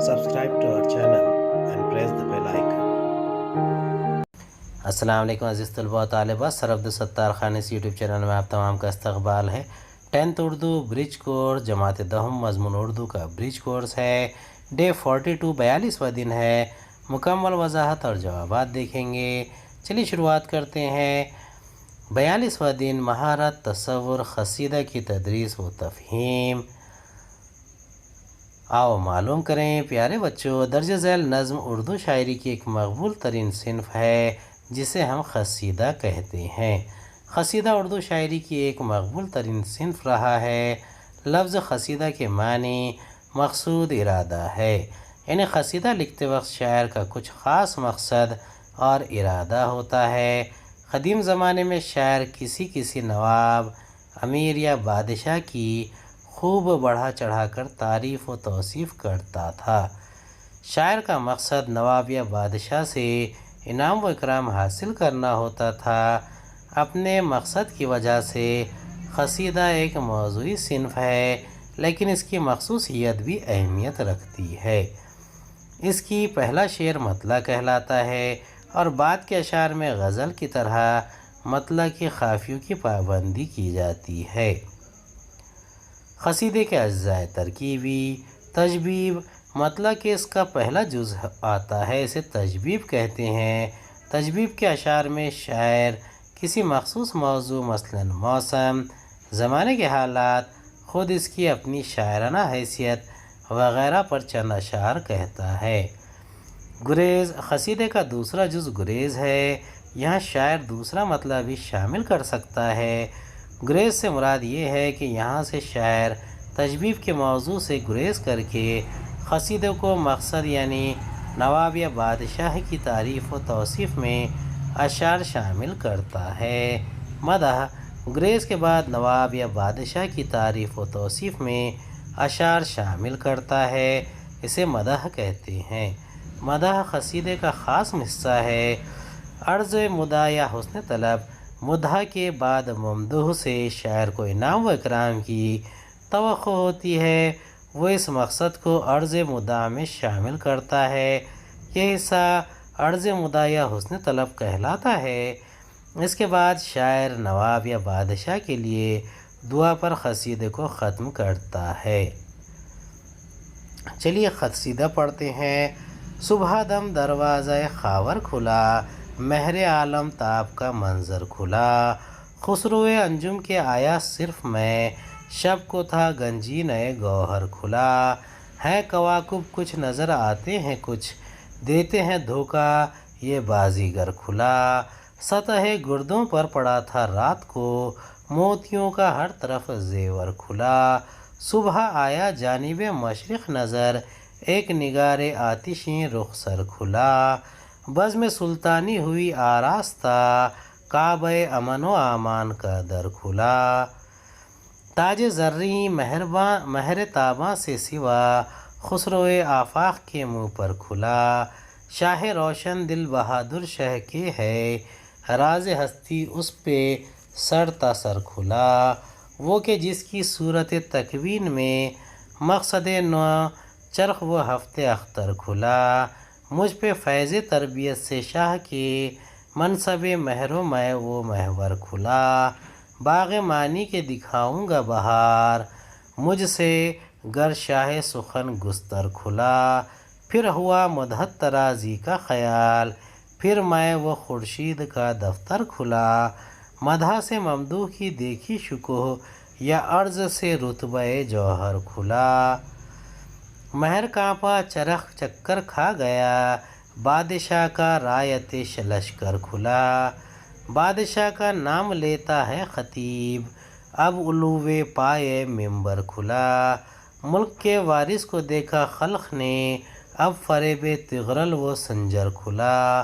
Subscribe to our channel and press the bell icon. السلام علیکم عزیز طلباء و طالبات، سر عبدالستار خان اس یوٹیوب چینل میں آپ تمام کا استقبال ہے۔ 10th اردو برج کورس جماعت دہم مضمون اردو کا برج کورس ہے۔ ڈے 42 42واں دن ہے۔ مکمل وضاحت اور جوابات دیکھیں گے۔ چلیے شروعات کرتے ہیں۔ 42واں دن مہارت، تصور، قصیدہ کی تدریس و تفہیم۔ آؤ معلوم کریں پیارے بچوں، درج ذیل نظم اردو شاعری کی ایک مقبول ترین صنف ہے جسے ہم قصیدہ کہتے ہیں۔ قصیدہ اردو شاعری کی ایک مقبول ترین صنف رہا ہے۔ لفظ قصیدہ کے معنی مقصود ارادہ ہے، یعنی قصیدہ لکھتے وقت شاعر کا کچھ خاص مقصد اور ارادہ ہوتا ہے۔ قدیم زمانے میں شاعر کسی نواب، امیر یا بادشاہ کی خوب بڑھا چڑھا کر تعریف و توصیف کرتا تھا۔ شاعر کا مقصد نواب یا بادشاہ سے انعام و اکرام حاصل کرنا ہوتا تھا۔ اپنے مقصد کی وجہ سے قصیدہ ایک موضوعی صنف ہے، لیکن اس کی مخصوصیت بھی اہمیت رکھتی ہے۔ اس کی پہلا شعر مطلع کہلاتا ہے اور بعد کے اشعار میں غزل کی طرح مطلع کی قافیوں کی پابندی کی جاتی ہے۔ قصیدے کے اجزاء ترکیبی۔ تجبیب، مطلع کہ اس کا پہلا جز آتا ہے اسے تجبیب کہتے ہیں۔ تجبیب کے اشعار میں شاعر کسی مخصوص موضوع مثلاً موسم، زمانے کے حالات، خود اس کی اپنی شاعرانہ حیثیت وغیرہ پر چند اشعار کہتا ہے۔ گریز، قصیدے کا دوسرا جز گریز ہے۔ یہاں شاعر دوسرا مطلع بھی شامل کر سکتا ہے۔ گریز سے مراد یہ ہے کہ یہاں سے شاعر تجبیب کے موضوع سے گریز کر کے قصیدے کو مقصد یعنی نواب یا بادشاہ کی تعریف و توصیف میں اشعار شامل کرتا ہے۔ مدح، گریز کے بعد نواب یا بادشاہ کی تعریف و توصیف میں اشعار شامل کرتا ہے، اسے مدح کہتے ہیں۔ مدح قصیدے کا خاص حصہ ہے۔ عرض مدح یا حسن طلب، مدح کے بعد ممدوح سے شاعر کو انعام و اکرام کی توقع ہوتی ہے، وہ اس مقصد کو عرض مدح میں شامل کرتا ہے۔ یہ حصہ عرض مدح یا حسن طلب کہلاتا ہے۔ اس کے بعد شاعر نواب یا بادشاہ کے لیے دعا پر قصیدے کو ختم کرتا ہے۔ چلیے قصیدہ پڑھتے ہیں۔ صبح دم دروازہ خاور کھلا، مہر عالم تاب کا منظر کھلا۔ خسرو انجم کے آیا صرف میں، شب کو تھا گنجینہ گوہر کھلا۔ ہے کواکب کچھ نظر آتے ہیں کچھ، دیتے ہیں دھوکہ یہ بازیگر کھلا۔ سطح گردوں پر پڑا تھا رات کو، موتیوں کا ہر طرف زیور کھلا۔ صبح آیا جانب مشرق نظر، ایک نگار آتشیں رخسار کھلا۔ بزم سلطانی ہوئی آراستہ، کعبہ امن و امان کا در کھلا۔ تاج زریں مہر تاباں سے سوا، خسرو آفاق کے منہ پر کھلا۔ شاہ روشن دل بہادر شہ کے ہے، راز ہستی اس پہ سر تا سر کھلا۔ وہ کہ جس کی صورت تکوین میں، مقصد نو چرخ و ہفت اختر کھلا۔ مجھ پہ فیض تربیت سے شاہ کے، منصب مہر و میں وہ محور کھلا۔ باغ معنی کے دکھاؤں گا بہار، مجھ سے گر شاہ سخن گستر کھلا۔ پھر ہوا مدحت ترازی کا خیال، پھر میں وہ خورشید کا دفتر کھلا۔ مدح سے ممدوح کی دیکھی شکوہ، یا عرض سے رتبہ جوہر کھلا۔ مہر کانپا چرخ چکر کھا گیا، بادشاہ کا رایت لشکر کھلا۔ بادشاہ کا نام لیتا ہے خطیب، اب علوِ پائے منبر کھلا۔ ملک کے وارث کو دیکھا خلق نے، اب فریب تغرل و سنجر کھلا۔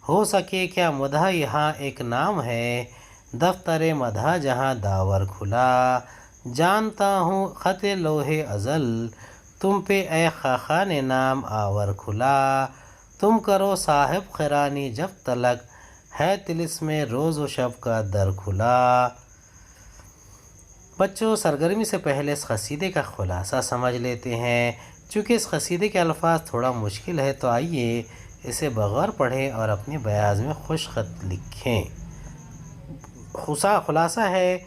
ہو سکے کیا مدح یہاں ایک نام ہے، دفتر مدح جہاں داور کھلا۔ جانتا ہوں خط لوح ازل، تم پہ اے خاقان نام آور کھلا۔ تم کرو صاحب قرانی جب تلک، ہے طلسم روز و شب کا در کھلا۔ بچوں سرگرمی سے پہلے اس قصیدے کا خلاصہ سمجھ لیتے ہیں۔ چونکہ اس قصیدے کے الفاظ تھوڑا مشکل ہے تو آئیے اسے بغور پڑھیں اور اپنے بیاض میں خوش خط لکھیں۔ خلاصہ ہے،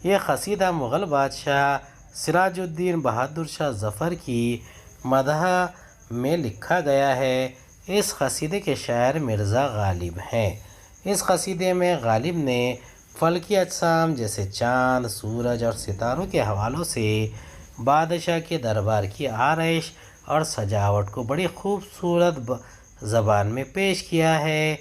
یہ قصیدہ مغل بادشاہ سراج الدین بہادر شاہ ظفر کی مدح میں لکھا گیا ہے۔ اس قصیدے کے شاعر مرزا غالب ہیں۔ اس قصیدے میں غالب نے فلکی اجسام جیسے چاند، سورج اور ستاروں کے حوالوں سے بادشاہ کے دربار کی آرائش اور سجاوٹ کو بڑی خوبصورت زبان میں پیش کیا ہے۔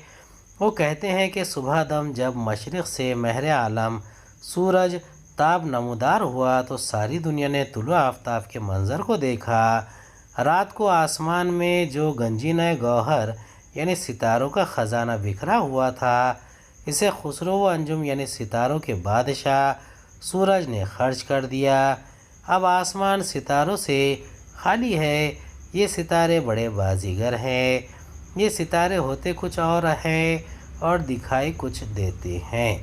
وہ کہتے ہیں کہ صبح دم جب مشرق سے مہر عالم سورج تاب نمودار ہوا تو ساری دنیا نے طلوع آفتاب کے منظر کو دیکھا۔ رات کو آسمان میں جو گنجینہ گوہر یعنی ستاروں کا خزانہ بکھرا ہوا تھا، اسے خسرو و انجم یعنی ستاروں کے بادشاہ سورج نے خرچ کر دیا۔ اب آسمان ستاروں سے خالی ہے۔ یہ ستارے بڑے بازیگر ہیں۔ یہ ستارے ہوتے کچھ اور ہیں اور دکھائی کچھ دیتے ہیں،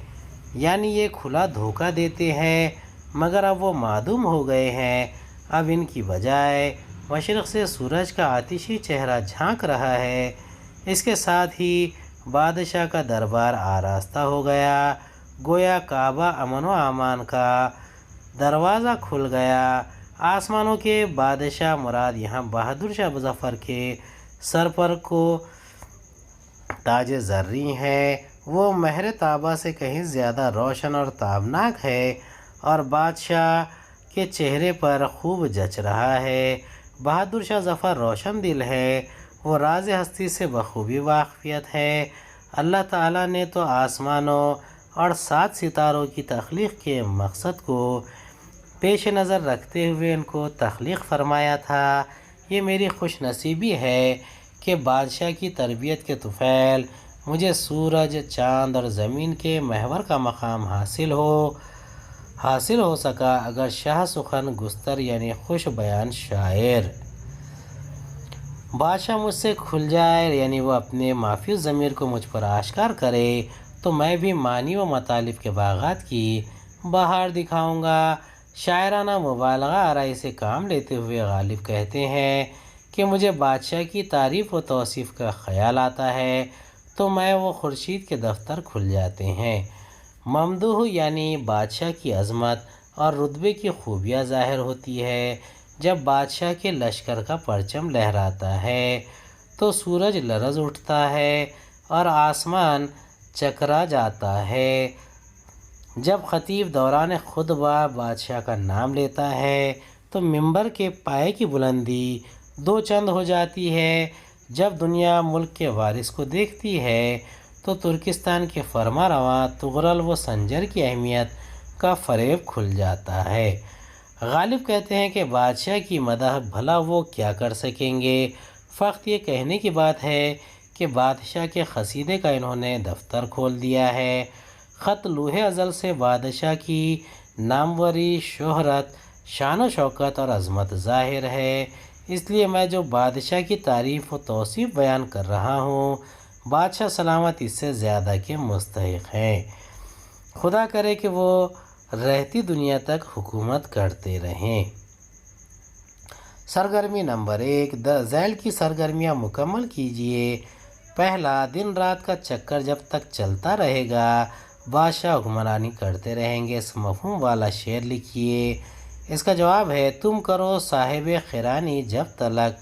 یعنی یہ کھلا دھوکہ دیتے ہیں، مگر اب وہ معدوم ہو گئے ہیں۔ اب ان کی بجائے مشرق سے سورج کا آتشی چہرہ جھانک رہا ہے۔ اس کے ساتھ ہی بادشاہ کا دربار آراستہ ہو گیا، گویا کعبہ امن و امان کا دروازہ کھل گیا۔ آسمانوں کے بادشاہ مراد یہاں بہادر شاہ ظفر کے سر پر کو تاج زریں ہے۔ وہ مہر طابہ سے کہیں زیادہ روشن اور تابناک ہے اور بادشاہ کے چہرے پر خوب جچ رہا ہے۔ بہادر شاہ ظفر روشن دل ہے، وہ راز ہستی سے بخوبی واقفیت ہے۔ اللہ تعالیٰ نے تو آسمانوں اور 7 ستاروں کی تخلیق کے مقصد کو پیش نظر رکھتے ہوئے ان کو تخلیق فرمایا تھا۔ یہ میری خوش نصیبی ہے کہ بادشاہ کی تربیت کے طفیل مجھے سورج، چاند اور زمین کے محور کا مقام حاصل ہو سکا۔ اگر شاہ سخن گستر یعنی خوش بیان شاعر بادشاہ مجھ سے کھل جائے، یعنی وہ اپنے معفی ضمیر کو مجھ پر آشکار کرے، تو میں بھی معنی و مطالب کے باغات کی بہار دکھاؤں گا۔ شاعرانہ مبالغہ آرائی سے کام لیتے ہوئے غالب کہتے ہیں کہ مجھے بادشاہ کی تعریف و توصیف کا خیال آتا ہے تو میں وہ خورشید کے دفتر کھل جاتے ہیں۔ ممدوح یعنی بادشاہ کی عظمت اور رتبے کی خوبیاں ظاہر ہوتی ہے۔ جب بادشاہ کے لشکر کا پرچم لہراتا ہے تو سورج لرز اٹھتا ہے اور آسمان چکرا جاتا ہے۔ جب خطیب دوران خطبہ بادشاہ کا نام لیتا ہے تو منبر کے پائے کی بلندی 2 چند ہو جاتی ہے۔ جب دنیا ملک کے وارث کو دیکھتی ہے تو ترکستان کے فرما رواں تغرل و سنجر کی اہمیت کا فریب کھل جاتا ہے۔ غالب کہتے ہیں کہ بادشاہ کی مدح بھلا وہ کیا کر سکیں گے، فقط یہ کہنے کی بات ہے کہ بادشاہ کے قصیدے کا انہوں نے دفتر کھول دیا ہے۔ خط لوح ازل سے بادشاہ کی ناموری، شہرت، شان و شوکت اور عظمت ظاہر ہے۔ اس لیے میں جو بادشاہ کی تعریف و توصیف بیان کر رہا ہوں، بادشاہ سلامت اس سے زیادہ کے مستحق ہیں۔ خدا کرے کہ وہ رہتی دنیا تک حکومت کرتے رہیں۔ سرگرمی نمبر 1، ذیل کی سرگرمیاں مکمل کیجیے۔ پہلا، دن رات کا چکر جب تک چلتا رہے گا بادشاہ حکمرانی کرتے رہیں گے۔ اس مفہوم والا شعر لکھیے۔ اس کا جواب ہے: تم کرو صاحب خیرانی جب تلک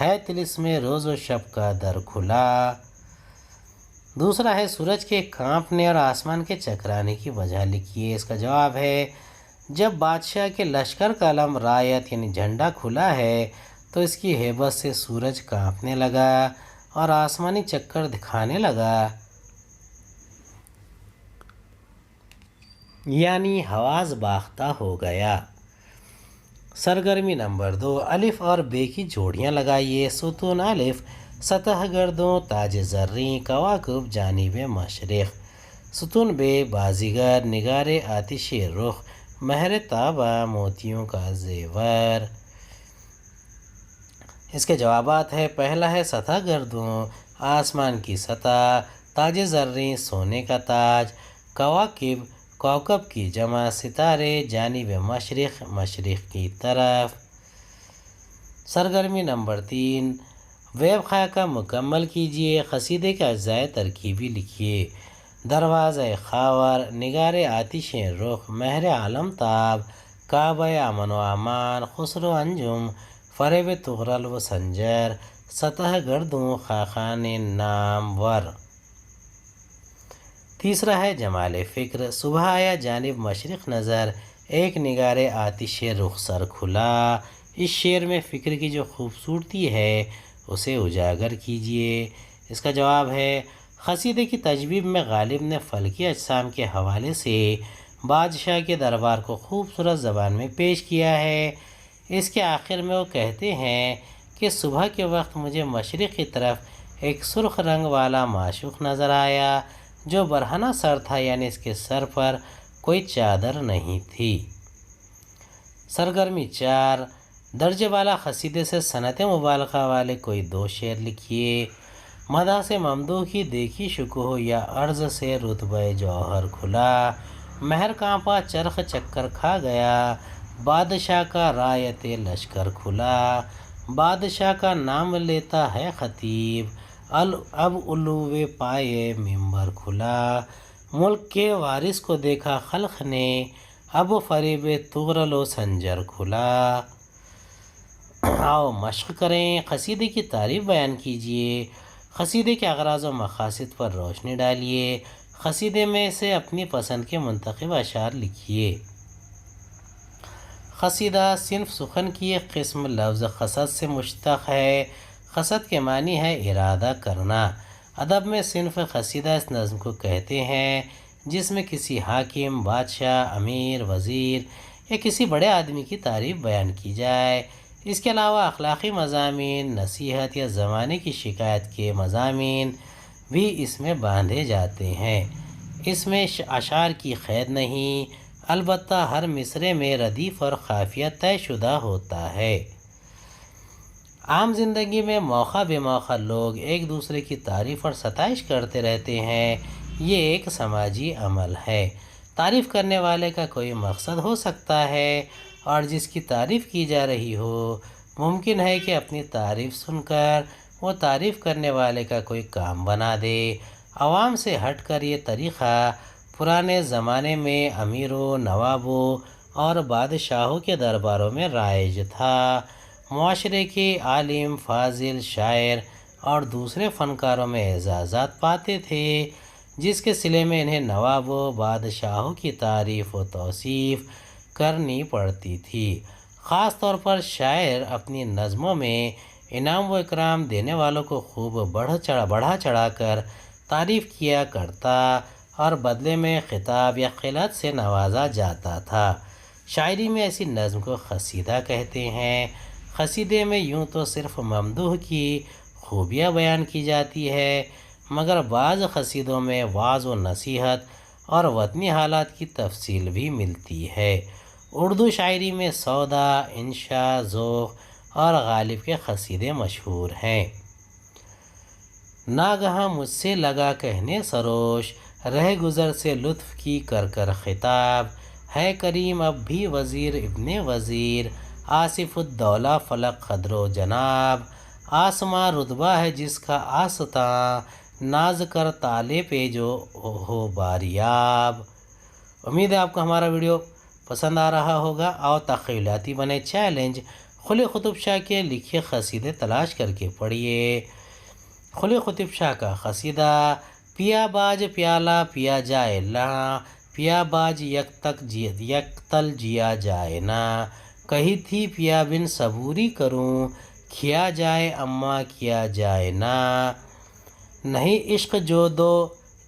ہے طلسم روز و شب کا در کھلا۔ دوسرا ہے: سورج کے کانپنے اور آسمان کے چکرانے کی وجہ لکھیے۔ اس کا جواب ہے: جب بادشاہ کے لشکر کا علم رایت یعنی جھنڈا کھلا ہے تو اس کی ہیبت سے سورج کانپنے لگا اور آسمانی چکر دکھانے لگا، یعنی حواس باختہ ہو گیا۔ سرگرمی نمبر 2، الف اور بے کی جوڑیاں لگائیے۔ ستون الف: سطح گردوں تاج زریں کواکب جانب مشرق۔ ستون بے: بازیگر نگار آتشی رخ مہر طابہ موتیوں کا زیور۔ اس کے جوابات ہیں: پہلا ہے سطح گردوں، آسمان کی سطح، تاج زریں سونے کا تاج، کواکب کوكب کی جمع، ستارے جانب مشرق مشرق کی طرف۔ سرگرمی نمبر 3، ویب خاکہ مکمل کیجیے، قصیدے کے اجزائے ترکیبی لکھیے۔ دروازہ خاور، نگار آتش رخ، مہر عالم تاب، کعبہ امن و امان، خسرو انجم، فریب تغرل و سنجر، سطح گردوں خاقان نامور۔ تیسرا ہے جمال فکر، صبح آیا جانب مشرق نظر، ایک نگار آتش رخ سر کھلا۔ اس شعر میں فکر کی جو خوبصورتی ہے اسے اجاگر کیجیے۔ اس کا جواب ہے، قصیدے کی تجویب میں غالب نے فلکی اجسام کے حوالے سے بادشاہ کے دربار کو خوبصورت زبان میں پیش کیا ہے۔ اس کے آخر میں وہ کہتے ہیں کہ صبح کے وقت مجھے مشرق کی طرف ایک سرخ رنگ والا معشوق نظر آیا جو برہنہ سر تھا، یعنی اس کے سر پر کوئی چادر نہیں تھی۔ سرگرمی 4، درجے والا قصیدے سے صنعت مبالغہ والے کوئی 2 شعر لکھیے۔ مدح سے ممدوح کی دیکھی شکوہ یا عرض سے رتبہ جوہر کھلا، مہر کانپا چرخ چکر کھا گیا، بادشاہ کا رایت لشکر کھلا، بادشاہ کا نام لیتا ہے خطیب، اب علوِ پائے ممبر کھلا، ملک کے وارث کو دیکھا خلق نے، اب فریب تغرل و سنجر کھلا۔ آؤ مشق کریں، قصیدے کی تعریف بیان کیجیے، قصیدے کے اغراض و مقاصد پر روشنی ڈالیے، قصیدے میں سے اپنی پسند کے منتخب اشعار لکھیے۔ قصیدہ صنف سخن کی ایک قسم لفظ قصد سے مشتق ہے۔ قصد کے معنی ہے ارادہ کرنا۔ ادب میں صنف قصیدہ اس نظم کو کہتے ہیں جس میں کسی حاکم، بادشاہ، امیر، وزیر یا کسی بڑے آدمی کی تعریف بیان کی جائے۔ اس کے علاوہ اخلاقی مضامین، نصیحت یا زمانے کی شکایت کے مضامین بھی اس میں باندھے جاتے ہیں۔ اس میں اشعار کی قید نہیں، البتہ ہر مصرعے میں ردیف اور قافیہ طے شدہ ہوتا ہے۔ عام زندگی میں موقع بے موقع لوگ ایک دوسرے کی تعریف اور ستائش کرتے رہتے ہیں، یہ ایک سماجی عمل ہے۔ تعریف کرنے والے کا کوئی مقصد ہو سکتا ہے اور جس کی تعریف کی جا رہی ہو ممکن ہے کہ اپنی تعریف سن کر وہ تعریف کرنے والے کا کوئی کام بنا دے۔ عوام سے ہٹ کر یہ طریقہ پرانے زمانے میں امیروں، نوابوں اور بادشاہوں کے درباروں میں رائج تھا۔ معاشرے کے عالم، فاضل، شاعر اور دوسرے فنکاروں میں اعزازات پاتے تھے جس کے صلے میں انہیں نوابوں، بادشاہوں کی تعریف و توصیف کرنی پڑتی تھی۔ خاص طور پر شاعر اپنی نظموں میں انعام و اکرام دینے والوں کو خوب بڑھا چڑھا کر تعریف کیا کرتا اور بدلے میں خطاب یا خلعت سے نوازا جاتا تھا۔ شاعری میں ایسی نظم کو قصیدہ کہتے ہیں۔ قصیدے میں یوں تو صرف ممدوح کی خوبیاں بیان کی جاتی ہے، مگر بعض قصیدوں میں وعظ و نصیحت اور وطنی حالات کی تفصیل بھی ملتی ہے۔ اردو شاعری میں سودا، انشا، ذوق اور غالب کے قصیدے مشہور ہیں۔ ناگہاں مجھ سے لگا کہنے سروش، رہ گزر سے لطف کی کر خطاب، ہے کریم اب بھی وزیر ابن وزیر، آصف الدولہ فلک قدر و جناب، آسماں رتبہ ہے جس کا آستاں، ناز کر تالے پہ جو ہو باریاب۔ امید ہے آپ کو ہمارا ویڈیو پسند آ رہا ہوگا۔ اور تخیلاتی بنے چیلنج، قلی قطب شاہ کے لکھے قصیدے تلاش کر کے پڑھیے۔ قلی قطب شاہ کا قصیدہ، پیا باج پیالہ پیا جائے نا، پیا باج یک تل جیا جائے نا، کہی تھی پیا بن صبوری کروں، کیا جائے اما کیا جائے نا، نہیں عشق جو دو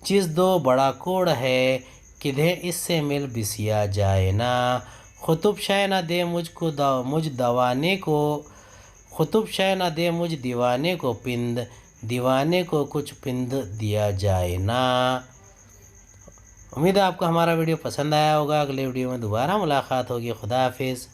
چیز دو بڑا کوڑ ہے، کدھے اس سے مل بسیا جائے نا، قطب شاہ نہ دے مجھ دیوانے کو، قطب شاہ نہ دے مجھ دیوانے کو پند، دیوانے کو کچھ پند دیا جائے نا۔ امید ہے آپ کو ہمارا ویڈیو پسند آیا ہوگا۔ اگلے ویڈیو میں دوبارہ ملاقات ہوگی۔ خدا حافظ۔